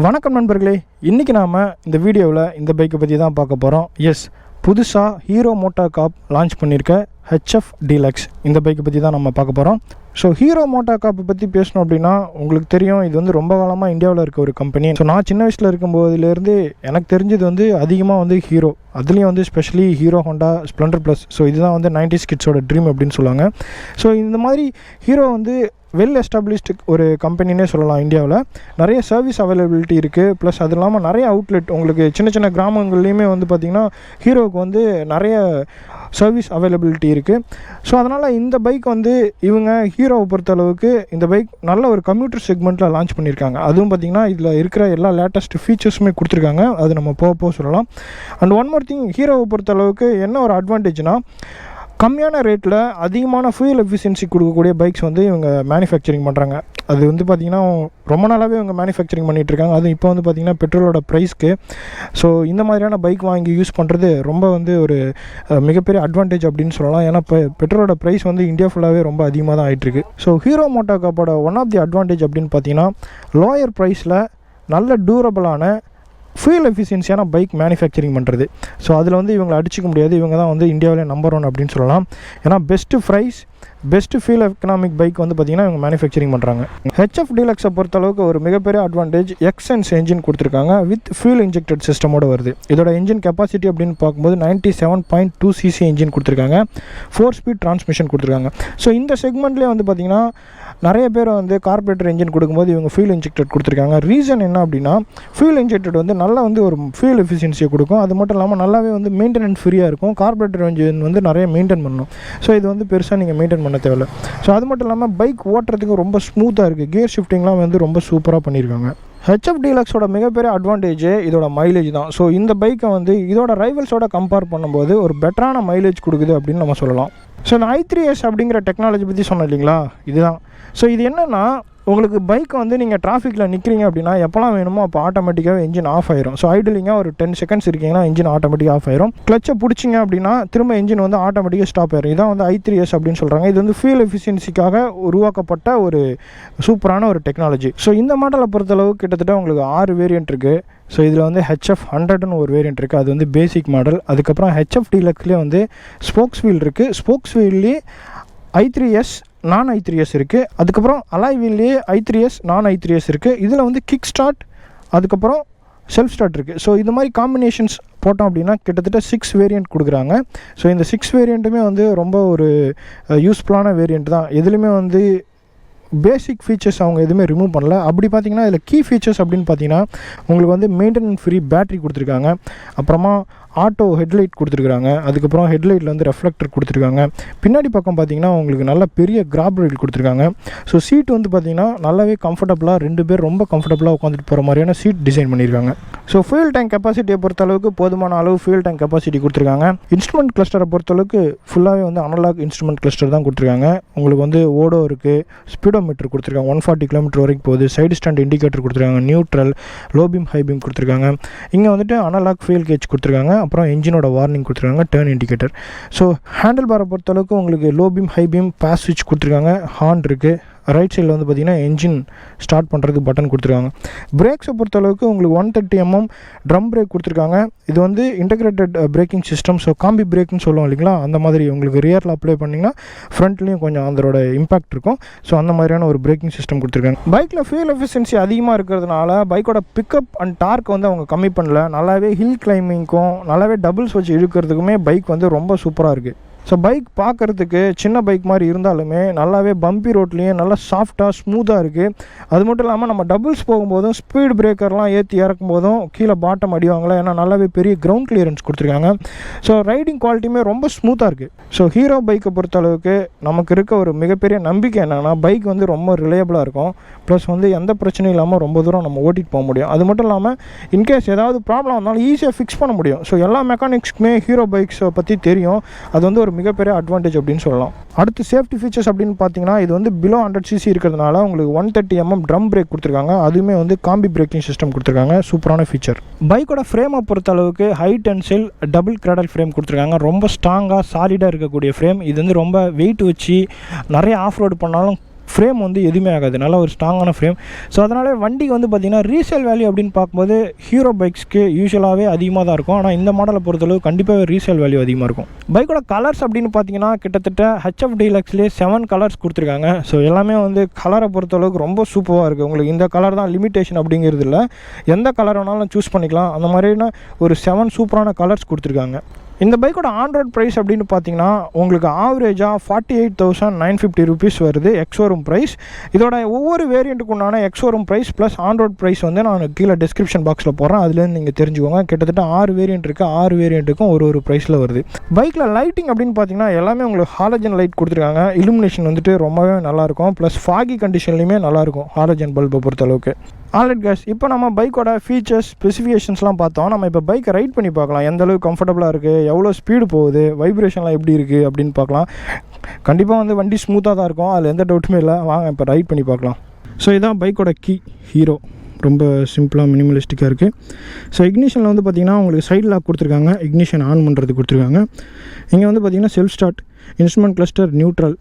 வணக்கம் நண்பர்களே, இன்றைக்கி நாம் இந்த வீடியோவில் இந்த பைக்கை பற்றி தான் பார்க்க போகிறோம். எஸ், புதுசாக ஹீரோ MotoCorp லான்ச் பண்ணியிருக்க HF Deluxe இந்த பைக்கை பற்றி தான் நம்ம பார்க்க போகிறோம். ஸோ ஹீரோ MotoCorp பற்றி பேசணும் அப்படின்னா உங்களுக்கு தெரியும், இது வந்து ரொம்ப காலமாக இந்தியாவில் இருக்க ஒரு கம்பெனி. ஸோ நான் சின்ன வயசில் இருக்கும்போதுலேருந்து எனக்கு தெரிஞ்சது வந்து அதிகமாக வந்து ஹீரோ, அதுலேயும் வந்து specially hero Honda Splendor plus. So இதுதான் வந்து 90s கிட்ஸோட ட்ரீம் அப்படின்னு சொல்லுவாங்க. ஸோ இந்த மாதிரி ஹீரோ வந்து வெல் எஸ்டாப்ளிஷ்டு ஒரு கம்பெனினே சொல்லலாம். இந்தியாவில் நிறைய சர்வீஸ் அவைலபிலிட்டி இருக்குது. ப்ளஸ் அது இல்லாமல் நிறைய அவுட்லெட், உங்களுக்கு சின்ன சின்ன கிராமங்கள்லேயுமே வந்து பார்த்திங்கன்னா ஹீரோவுக்கு வந்து நிறைய சர்வீஸ் அவைலபிலிட்டி இருக்குது. ஸோ அதனால் இந்த பைக் வந்து இவங்க ஹீரோவை பொறுத்தளவுக்கு இந்த பைக் நல்ல ஒரு கம்யூட்டர் செக்மெண்ட்டில் லான்ச் பண்ணியிருக்காங்க. அதுவும் பார்த்திங்கன்னா இதில் இருக்கிற எல்லா லேட்டஸ்ட் ஃபீச்சர்ஸுமே கொடுத்துருக்காங்க. அது நம்ம போக சொல்லலாம். அண்ட் ஒன் மோர் திங், ஹீரோவை பொறுத்தளவுக்கு என்ன ஒரு அட்வான்டேஜ்னால், கம்மியான ரேட்டில் அதிகமான ஃபியூல் எஃபிஷியன்சி கொடுக்கக்கூடிய பைக்ஸ் வந்து இவங்க மேனுஃபேக்சரிங் பண்ணுறாங்க. அது வந்து பார்த்திங்கன்னா ரொம்ப நாளாகவே இவங்க மேனுஃபெக்சரிங் பண்ணிகிட்ருக்காங்க. அதுவும் இப்போ வந்து பார்த்திங்கன்னா பெட்ரோலோட ப்ரைஸ்க்கு ஸோ இந்த மாதிரியான பைக் வாங்கி யூஸ் பண்ணுறது ரொம்ப வந்து ஒரு மிகப்பெரிய அட்வான்டேஜ் அப்படின்னு சொல்லலாம். ஏன்னா இப்போ பெட்ரோலோட ப்ரைஸ் வந்து இந்தியா ஃபுல்லாகவே ரொம்ப அதிகமாக தான் ஆகிட்டுருக்கு. ஸோ ஹீரோ MotoCorpோட ஒன் ஆஃப் தி அட்வான்டேஜ் அப்படின்னு பார்த்தீங்கன்னா, லோயர் ப்ரைஸில் நல்ல டூரபிளான ஃபியூல் எஃபிஷியன்சியான பைக் மேனுஃபேக்சரிங் பண்ணுறது. ஸோ அதில் வந்து இவங்களை அடிச்சிக்க முடியாது. இவங்க தான் வந்து இந்தியாவிலே நம்பர் 1 அப்படின்னு சொல்லலாம். ஏன்னா best price, best fuel economic bike வந்து பார்த்திங்கன்னா இவங்க மேனுஃபேக்சரிங் பண்ணுறாங்க. HF Deluxe பொறுத்தளவுக்கு ஒரு மிகப்பெரிய அட்வான்டேஜ், எக்ஸ்என்ஸ் என்ஜின் கொடுத்துருக்காங்க. வித் ஃபியூல் இன்ஜெக்டட் சிஸ்டமோடு வருது. இதோட என்ஜின் கெப்பாசிட்டி அப்படின்னு பார்க்கும்போது 97.2 cc என்ஜின் கொடுத்துருக்காங்க. 4 ஸ்பீட் டிரான்ஸ்மிஷன் கொடுத்துருக்காங்க. ஸோ இந்த செக்மெண்ட்லேயே வந்து பார்த்திங்கன்னா நிறைய பேர் வந்து கார்பரேட்டர் என்ஜின் கொடுக்கும்போது இவங்க ஃபியூல் இன்ஜெக்டட் கொடுத்துருக்காங்க. ரீசன் என்ன அப்படின்னா, ஃபியூல் இன்ஜெக்டட் வந்து நல்லா வந்து ஒரு ஃபியூல் எஃபிஷியன்சியை கொடுக்கும். அது மட்டும் இல்லாமல் நல்லாவே வந்து மெயின்டெனன்ஸ் ஃப்ரீயாக இருக்கும். கார்பரேட்டர் என்ஜின் வந்து நிறைய மெயின்டைன் பண்ணணும். ஸோ இது வந்து பெருசாக நீங்கள் மெயின்டைன் பண்ண தேவையில்லை. ஸோ அது மட்டும் இல்லாமல் பைக் ஓட்டுறதுக்கு ரொம்ப ஸ்மூத்தாக இருக்குது. கியர் ஷிஃப்டிங்லாம் வந்து ரொம்ப சூப்பராக பண்ணியிருக்காங்க. HF Deluxeோட மிகப்பெரிய அட்வான்டேஜே இதோட மைலேஜ் தான். ஸோ இந்த பைக்கை வந்து இதோட ரைவல்ஸோட கம்பேர் பண்ணும்போது ஒரு பெட்டரான மைலேஜ் கொடுக்குது அப்படின்னு நம்ம சொல்லலாம். ஸோ இந்த i3s அப்படிங்கிற டெக்னாலஜி பற்றி சொன்னேன் இல்லைங்களா, இதுதான். ஸோ இது என்னென்னா, உங்களுக்கு பைக்கை வந்து நீங்கள் டிராஃபிக்கில் நிற்கிறீங்க அப்படின்னா எப்போலாம் வேணுமோ அப்போ ஆட்டோமேட்டிக்காக இன்ஜின் ஆஃப் ஆயிரும். ஸோ ஐடிலிங்காக ஒரு 10 செகண்ட்ஸ் இருக்கீங்கன்னா இன்ஜின் ஆட்டோமேட்டிக்காக ஆஃப் ஆயிரும். கிளச்சை பிடிச்சிங்க அப்படின்னா திரும்ப இன்ஜின் வந்து ஆட்டோமேட்டிக்காக ஸ்டாப் ஆயிரும். இதான் வந்து i3s அப்படின்னு சொல்கிறாங்க. இது வந்து ஃபியூல் எஃபிஷியன்சிக்காக உருவாக்கப்பட்ட ஒரு சூப்பரான ஒரு டெக்னாலஜி. ஸோ இந்த மாடலை பொறுத்தளவு கிட்டத்தட்ட உங்களுக்கு 6 வேரியன்ட் இருக்குது. ஸோ இதில் வந்து HF 100ன்னு ஒரு வேரியன்ட் இருக்குது. அது வந்து பேசிக் மாடல். அதுக்கப்புறம் HF Deluxeலேயே வந்து ஸ்போக்ஸ் வீல் இருக்குது. ஸ்போக்ஸ் வீல்லேயே i3s நான் i3s இருக்குது. அதுக்கப்புறம் அலாய் வீல்லேயே i3s நான் i3s இருக்குது. இதில் வந்து கிக் ஸ்டார்ட், அதுக்கப்புறம் செல்ஃப் ஸ்டார்ட் இருக்குது. ஸோ இந்த மாதிரி காம்பினேஷன்ஸ் போட்டோம் அப்படின்னா கிட்டத்தட்ட 6 வேரியண்ட் கொடுக்குறாங்க. ஸோ இந்த 6 வேரியண்ட்டுமே வந்து ரொம்ப ஒரு யூஸ்ஃபுல்லான வேரியண்ட் தான். எதுலேயுமே வந்து பேசிக் ஃபீச்சர்ஸ் அவங்க எதுவுமே ரிமூவ் பண்ணல. அப்படி பார்த்தீங்கன்னா இதில் கீ ஃபீச்சர்ஸ் அப்படின்னு பார்த்தீங்கன்னா உங்களுக்கு வந்து மெயின்டெனன்ஸ் ஃப்ரீ பேட்டரி கொடுத்துருக்காங்க. அப்புறமா ஆட்டோ ஹெட்லைட் கொடுத்துருக்காங்க. அதுக்கப்புறம் ஹெட்லைட்டில் வந்து ரெஃப்ளெக்டர் கொடுத்துருக்காங்க. பின்னாடி பக்கம் பார்த்தீங்கன்னா உங்களுக்கு நல்ல பெரிய கிராப் ரயில் கொடுத்துருக்காங்க. ஸோ சீட் வந்து பார்த்திங்கன்னா நல்லாவே கம்ஃபர்டபுளாக 2 பேர் ரொம்ப கம்ஃபர்டபுளாக உட்காந்துட்டு போகிற மாதிரியான சீட் டிசைன் பண்ணியிருக்காங்க. ஸோ ஃபியூல் டேங்க் கெப்பாசிட்டியை பொறுத்தளவுக்கு போதுமான அளவு ஃபியூல் டேங்க் கெப்பாசிட்டி கொடுத்துருக்காங்க. இன்ஸ்ட்ருமெண்ட் கிளஸ்டரை பொறுத்தளவுக்கு ஃபுல்லாகவே வந்து அனலாக் இன்ஸ்ட்ருமெண்ட் கிளஸ்டர் தான் கொடுத்துருக்காங்க. உங்களுக்கு வந்து ஓடோ இருக்குது, ஸ்பீடோமீட்டர் கொடுத்துருக்காங்க, 140 கிலோமீட்டர் வரைக்கும் போகுது. சைடு ஸ்டாண்ட் இண்டிகேட்டர் கொடுத்துருக்காங்க, neutral, low beam, high beam கொடுத்துருக்காங்க. இங்கே வந்துட்டு அனலாக் ஃபியூல் கேஜ் கொடுத்துருக்காங்க. அப்புறம் என்ஜினோட வார்னிங் கொடுத்துருக்காங்க, டர்ன் இண்டிகேட்டர். ஸோ ஹேண்டில் பாரை பொறுத்தளவுக்கு உங்களுக்கு low beam, high beam, pass ஸ்விட்ச் கொடுத்துருக்காங்க. ஹார்ன் இருக்குது. ரைட் சைடில் வந்து பார்த்திங்கன்னா என்ஜின் ஸ்டார்ட் பண்ணுறதுக்கு பட்டன் கொடுத்துருக்காங்க. பிரேக்ஸை பொறுத்தளவுக்கு உங்களுக்கு 130 mm ட்ரம் பிரேக் கொடுத்துருக்காங்க. இது வந்து integrated braking system. So combi பிரேக்னு சொல்லுவோம் இல்லைங்களா, அந்த மாதிரி உங்களுக்கு ரியரில் அப்ளை பண்ணிங்கன்னா ஃப்ரண்ட்லேயும் கொஞ்சம் அதோட இம்பாக்ட் இருக்கும். ஸோ அந்த மாதிரியான ஒரு பிரேக்கிங் சிஸ்டம் கொடுத்துருக்காங்க. பைக்கில் ஃபியூல் எஃபிஷியன்சி அதிகமாக இருக்கிறதுனால பைக்கோட பிக்கப் அண்ட் டார்க் வந்து அவங்க கம்மி பண்ணல. நல்லாவே ஹில் கிளைம்பிங்க்கும் நல்லாவே டபுள்ஸ் வச்சு இழுக்கிறதுக்குமே பைக் வந்து ரொம்ப சூப்பராக இருக்குது. ஸோ பைக் பார்க்குறதுக்கு சின்ன பைக் மாதிரி இருந்தாலுமே நல்லாவே பம்பி ரோட்லேயும் நல்லா சாஃப்டாக ஸ்மூத்தாக இருக்குது. அது மட்டும் இல்லாமல் நம்ம டபுள்ஸ் போகும்போதும் ஸ்பீட் பிரேக்கர்லாம் ஏற்றி இறக்கும் போதும் கீழே பாட்டம் அடிவாங்களே, ஏன்னா நல்லாவே பெரிய கிரவுண்ட் கிளியரன்ஸ் கொடுத்துருக்காங்க. ஸோ ரைடிங் குவாலிட்டியுமே ரொம்ப ஸ்மூத்தாக இருக்குது. ஸோ ஹீரோ பைக்கை பொறுத்தளவுக்கு நமக்கு இருக்க ஒரு மிகப்பெரிய நம்பிக்கை என்னென்னா, பைக் வந்து ரொம்ப ரிலையபிளாக இருக்கும். ப்ளஸ் வந்து எந்த பிரச்சனையும் இல்லாமல் ரொம்ப தூரம் நம்ம ஓட்டிகிட்டு போக முடியும். அது மட்டும் இல்லாமல் இன்கேஸ் ஏதாவது ப்ராப்ளம் வந்தாலும் ஈஸியாக ஃபிக்ஸ் பண்ண முடியும். ஸோ எல்லா மெக்கானிக்ஸ்க்குமே ஹீரோ பைக்ஸை பற்றி தெரியும். அது வந்து ஒரு மிகப்பெரிய அட்வான்டேஜ் அப்படின்னு சொல்லலாம். அடுத்து சேஃப்டி ஃபீச்சர்ஸ் அப்படின்னு பார்த்தீங்கன்னா, இது வந்து பிலோ 100 cc இருக்கிறதுனால உங்களுக்கு 130 mm ட்ரம் பிரேக் கொடுத்துருக்காங்க. அதுவுமே வந்து காம்பி பிரேக்கிங் சிஸ்டம் கொடுத்துருக்காங்க. சூப்பரான ஃபீச்சர். பைக்கோட ஃப்ரேமை பொறுத்த அளவுக்கு high tensile double cradle frame கொடுத்துருக்காங்க. ரொம்ப ஸ்ட்ராங்காக சாலிடாக இருக்கக்கூடிய ஃப்ரேம். இது வந்து ரொம்ப வெயிட் வச்சு நிறைய ஆஃப் ரோடு பண்ணாலும் ஃப்ரேம் வந்து எதுவுமே ஆகாது, நல்ல ஒரு ஸ்ட்ராங்கான ஃப்ரேம். ஸோ அதனால் வண்டிக்கு வந்து பார்த்திங்கன்னா ரீசேல் வேல்யூ அப்படின்னு பார்க்கும்போது ஹீரோ பைக்ஸ்க்கு யூஸ்வலாகவே அதிகமாக தான் இருக்கும். ஆனால் இந்த மாடலை பொறுத்தளவு கண்டிப்பாக ரீசேல் வேல்யூ அதிகமாக இருக்கும். பைக்கோட கலர்ஸ் அப்படின்னு பார்த்தீங்கன்னா கிட்டத்தட்ட HF Deluxeலேயே 7 கலர்ஸ் கொடுத்துருக்காங்க. ஸோ எல்லாமே வந்து கலரை பொறுத்தளவுக்கு ரொம்ப சூப்பராக இருக்குது. உங்களுக்கு இந்த கலர் தான் லிமிட்டேஷன் அப்படிங்கிறது இல்லை, எந்த கலர் வேணாலும் சூஸ் பண்ணிக்கலாம். அந்த மாதிரினா ஒரு 7 சூப்பரான கலர்ஸ் கொடுத்துருக்காங்க. இந்த பைக்கோட ஆன்ரோட் ப்ரைஸ் அப்படின்னு பார்த்தீங்கன்னா உங்களுக்கு ஆவரேஜாக 48,950 rupees வருது எக்ஸ்ஷோரூம் ப்ரைஸ். இதோட ஒவ்வொரு வேரியண்ட்டுக்கு உண்டான ex showroom price plus on road price வந்து நான் கீழே டிஸ்கிரிப்ஷன் பாக்ஸில் போடுறேன், அதுலேருந்து நீங்கள் தெரிஞ்சுக்கோங்க. கிட்டத்தட்ட 6 வேரியண்ட் இருக்குது, 6 வேரியண்ட்டுக்கும் ஒரு ப்ரைஸில் வருது. பைக்கில் லைட்டிங் அப்படின்னு பார்த்தீங்கன்னா எல்லாமே உங்களுக்கு ஹாலஜன் லைட் கொடுத்துருக்காங்க. இலுமினேஷன் வந்துட்டு ரொம்பவே நல்லாயிருக்கும், ப்ளஸ் ஃபாகி கண்டிஷன்லையுமே நல்லாயிருக்கும் ஹாலஜன் பல்பை பொறுத்தளவுக்கு. ஆல்ரைட் கேஸ், இப்போ நம்ம பைக்கோட ஃபீச்சர்ஸ் ஸ்பெசிஃபிகேஷன்ஸ்லாம் பார்த்தோம். நம்ம இப்போ பைக்கை ரைட் பண்ணி பார்க்கலாம், எந்த அளவுக்கு கம்ஃபர்டபுளாக இருக்குது, எவ்வளோ ஸ்பீடு போகுது, வைப்ரேஷன்லாம் எப்படி இருக்குது அப்படின்னு பார்க்கலாம். கண்டிப்பாக வந்து வண்டி ஸ்மூத்தாக தான் இருக்கும், அதில் எந்த டவுட்டுமே இல்லை. வாங்க இப்போ ரைட் பண்ணி பார்க்கலாம். ஸோ இதான் பைக்கோட கீ. ஹீரோ ரொம்ப சிம்பிளாக மினிமலிஸ்டிக்காக இருக்குது. ஸோ இக்னிஷனில் வந்து பார்த்திங்கன்னா உங்களுக்கு சைட் லாக் கொடுத்துருக்காங்க, இக்னிஷன் ஆன் பண்ணுறது கொடுத்துருக்காங்க. இங்கே வந்து பார்த்திங்கன்னா self start, instrument cluster, neutral,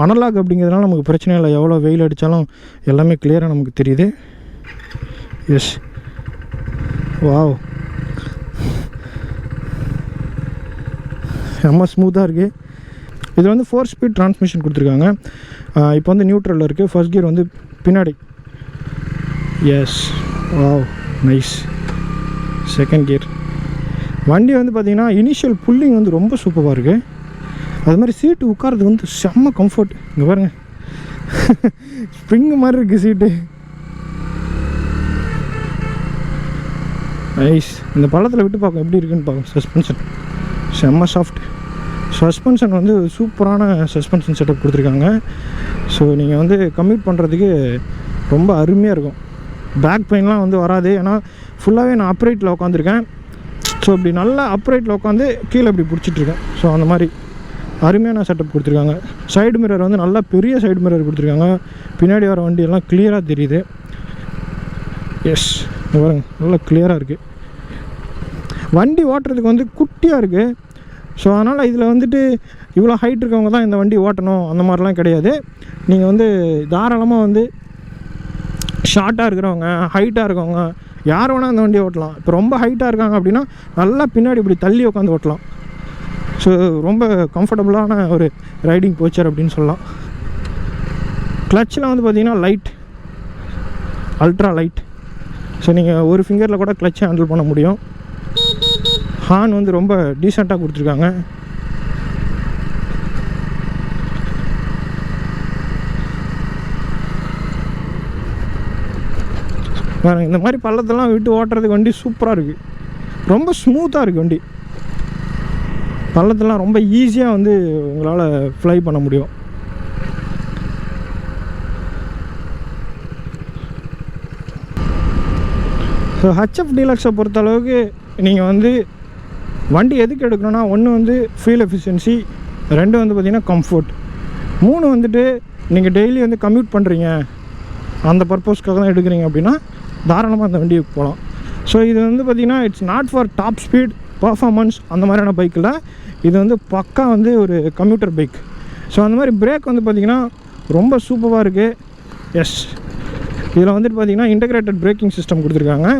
analogue அப்படிங்கிறதுனால நமக்கு பிரச்சனை இல்லை, எவ்வளோ வெயில் அடித்தாலும் எல்லாமே கிளியராக நமக்கு தெரியுது. எஸ், வாவ், செம்ம ஸ்மூத்தாக இருக்குது. இதில் வந்து 4 ஸ்பீட் டிரான்ஸ்மிஷன் கொடுத்துருக்காங்க. இப்போ வந்து நியூட்ரலில் இருக்குது. ஃபர்ஸ்ட் கியர் வந்து பின்னாடி. Yes, wow, nice. Second gear. வண்டி வந்து பார்த்திங்கன்னா இனிஷியல் புல்லிங் வந்து ரொம்ப சூப்பராக இருக்குது. அது மாதிரி சீட்டு உட்காரது வந்து செம்ம கம்ஃபர்ட். இங்கே பாருங்கள், ஸ்ப்ரிங்கு மாதிரி இருக்குது சீட்டு. நைஸ். இந்த பள்ளத்தில் விட்டு பார்க்கும் எப்படி இருக்குன்னு பார்க்கும். சஸ்பென்ஷன் செம்ம சாஃப்ட். சஸ்பென்ஷன் வந்து சூப்பரான சஸ்பென்ஷன் செட்டப் கொடுத்துருக்காங்க. ஸோ நீங்கள் வந்து கம்யூட் பண்ணுறதுக்கு ரொம்ப அருமையாக இருக்கும். பேக் பெயின்லாம் வந்து வராது, ஏன்னா ஃபுல்லாகவே நான் அப்ரைட்டில் உட்காந்துருக்கேன். ஸோ இப்படி நல்லா அப்ரைட்டில் உட்காந்து கீழே இப்படி பிடிச்சிட்ருக்கேன். ஸோ அந்த மாதிரி அருமையான செட்டப் கொடுத்துருக்காங்க. சைடு மிரர் வந்து நல்லா பெரிய சைடு மிரர் கொடுத்துருக்காங்க. பின்னாடி வர வண்டி எல்லாம் கிளியராக தெரியுது. எஸ், பாருங்க, நல்லா கிளியராக இருக்குது. வண்டி ஓட்டுறதுக்கு வந்து குட்டியாக இருக்குது. ஸோ அதனால் இதில் வந்துட்டு இவ்வளோ ஹைட் இருக்கவங்க தான் இந்த வண்டி ஓட்டணும் அந்த மாதிரிலாம் கிடையாது. நீங்கள் வந்து தாராளமாக வந்து ஷார்ட்டாக இருக்கிறவங்க, ஹைட்டாக இருக்கவங்க யார் வேணால் அந்த வண்டியை ஓட்டலாம். இப்போ ரொம்ப ஹைட்டாக இருக்காங்க அப்படின்னா நல்லா பின்னாடி இப்படி தள்ளி உட்காந்து ஓட்டலாம். ஸோ ரொம்ப கம்ஃபர்டபுளான ஒரு ரைடிங் போச்சர் அப்படின்னு சொல்லலாம். கிளச்சில் வந்து பார்த்திங்கன்னா லைட், அல்ட்ரா லைட். ஸோ நீங்கள் ஒரு ஃபிங்கரில் கூட கிளச்சை ஹேண்டில் பண்ண முடியும். ஹார்ன் வந்து ரொம்ப டீசெண்டாக கொடுத்துருக்காங்க. பாருங்கள், இந்த மாதிரி பள்ளத்தெல்லாம் விட்டு ஓட்டுறதுக்கு வண்டி சூப்பராக இருக்குது. ரொம்ப ஸ்மூத்தாக இருக்குது வண்டி. பள்ளத்தெல்லாம் ரொம்ப ஈஸியாக வந்து உங்களால் ஃப்ளை பண்ண முடியும். ஸோ HF Deluxe பொறுத்தளவுக்கு நீங்கள் வந்து வண்டி எதுக்கு எடுக்கணும்னா, ஒன்று வந்து ஃபியூல் எஃபிஷியன்சி, 2 வந்து பார்த்திங்கன்னா கம்ஃபர்ட், 3 வந்துட்டு நீங்கள் டெய்லி வந்து கம்யூட் பண்ணுறீங்க அந்த பர்பஸ்க்காக தான் எடுக்கிறீங்க அப்படின்னா தாராளமாக அந்த வண்டிக்கு போகலாம். ஸோ இது வந்து பார்த்திங்கன்னா it's not for top speed performance அந்த மாதிரியான பைக்கில், இது வந்து பக்கா வந்து ஒரு கம்யூட்டர் பைக். ஸோ அந்த மாதிரி பிரேக் வந்து பார்த்திங்கன்னா ரொம்ப சூப்பராக இருக்குது. எஸ், இதில் வந்துட்டு பார்த்திங்கன்னா இன்டகிரேட்டட் பிரேக்கிங் சிஸ்டம் கொடுத்துருக்காங்க.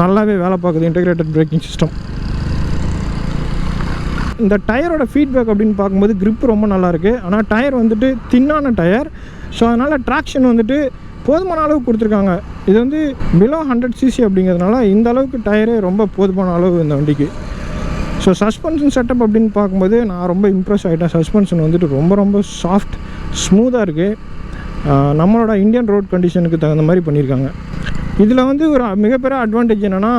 நல்லாவே வேலை பார்க்குது இன்டகிரேட்டட் பிரேக்கிங் சிஸ்டம். இந்த டயரோட ஃபீட்பேக் அப்படின்னு பார்க்கும்போது grip ரொம்ப நல்லாயிருக்கு. ஆனால் டயர் வந்துட்டு தின்னான டயர். ஸோ அதனால் ட்ராக்ஷன் வந்துட்டு போதுமான அளவு கொடுத்துருக்காங்க. இது வந்து பிலோ 100cc அப்படிங்கிறதுனால இந்த அளவுக்கு டயரே ரொம்ப போதுமான அளவு இந்த வண்டிக்கு. ஸோ சஸ்பென்ஷன் செட்டப் அப்படின்னு பார்க்கும்போது நான் ரொம்ப இம்ப்ரெஸ் ஆகிட்டேன். சஸ்பென்ஷன் வந்துட்டு ரொம்ப ரொம்ப சாஃப்ட், ஸ்மூத்தாக இருக்குது. நம்மளோட இந்தியன் ரோட் கண்டிஷனுக்கு தகுந்த மாதிரி பண்ணியிருக்காங்க. இதில் வந்து ஒரு மிகப்பெரிய அட்வான்டேஜ் என்னென்னா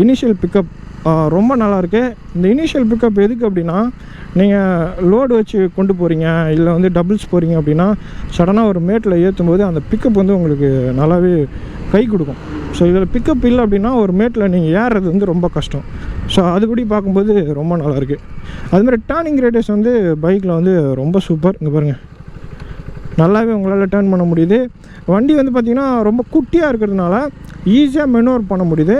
இனிஷியல் பிக்கப் ரொம்ப நல்லாயிருக்கு. இந்த இனிஷியல் பிக்கப் எதுக்கு அப்படின்னா, நீங்கள் லோடு வச்சு கொண்டு போகிறீங்க இல்லை வந்து டபுள்ஸ் போகிறீங்க அப்படின்னா சடனாக ஒரு மேட்டில் ஏற்றும் போது அந்த பிக்கப் வந்து உங்களுக்கு நல்லாவே கை கொடுக்கும். ஸோ இதில் பிக்கப் இல்லை அப்படின்னா ஒரு மேட்டில் நீங்கள் ஏறுறது வந்து ரொம்ப கஷ்டம். ஸோ அதுபடி பார்க்கும்போது ரொம்ப நல்லாயிருக்கு. அதுமாதிரி டேர்னிங் ரேடியஸ் வந்து பைக்கில் வந்து ரொம்ப சூப்பர். இங்கே பாருங்கள், நல்லாவே உங்களால் டேர்ன் பண்ண முடியுது. வண்டி வந்து பார்த்திங்கன்னா ரொம்ப குட்டியாக இருக்கிறதுனால ஈஸியாக மெனோவர் பண்ண முடியுது.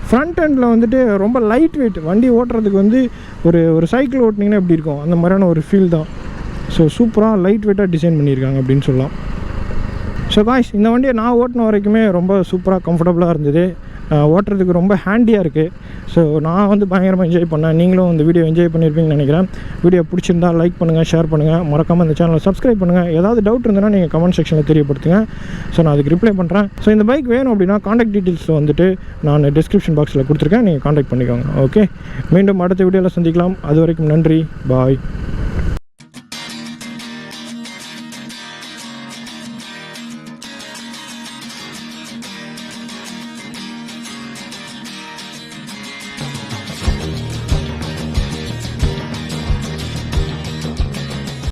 ஃப்ரண்ட் எண்டில் வந்துட்டு ரொம்ப லைட் வெயிட். வண்டி ஓட்டுறதுக்கு வந்து ஒரு சைக்கிள் ஓட்டினீங்கன்னா எப்படி இருக்கும் அந்த மாதிரியான ஒரு ஃபீல் தான். ஸோ சூப்பராக லைட் வெயிட்டாக டிசைன் பண்ணியிருக்காங்க அப்படின்னு சொல்லலாம். ஸோ காய்ஸ் இந்த வண்டியை நான் ஓட்டின வரைக்குமே ரொம்ப சூப்பராக கம்ஃபர்டபுளாக இருந்தது. ஓட்டுறதுக்கு ரொம்ப ஹேண்டியாக இருக்குது. ஸோ நான் வந்து பயங்கரமாக என்ஜாய் பண்ணேன். நீங்களும் இந்த வீடியோ என்ஜாய் பண்ணியிருப்பீங்கன்னு நினைக்கிறேன். வீடியோ பிடிச்சிருந்தால் லைக் பண்ணுங்கள், ஷேர் பண்ணுங்கள், மறக்காமல் இந்த சேனலை சப்ஸ்கிரைப் பண்ணுங்கள். ஏதாவது டவுட் இருந்ததுன்னா நீங்கள் கமெண்ட் செக்ஷனில் தெரியப்படுத்துங்க. ஸோ நான் அதுக்கு ரிப்ளை பண்ணுறேன். ஸோ இந்த பைக் வேணும் அப்படின்னா காண்டாக்ட் டீட்டெயில்ஸ் வந்துட்டு நான் டிஸ்கிரிப்ஷன் பாக்ஸில் கொடுத்துருக்கேன். நீங்கள் காண்டாக்ட் பண்ணிக்கோங்க. ஓகே, மீண்டும் அடுத்த வீடியோவில் சந்திக்கலாம். அது வரைக்கும் நன்றி, பாய்.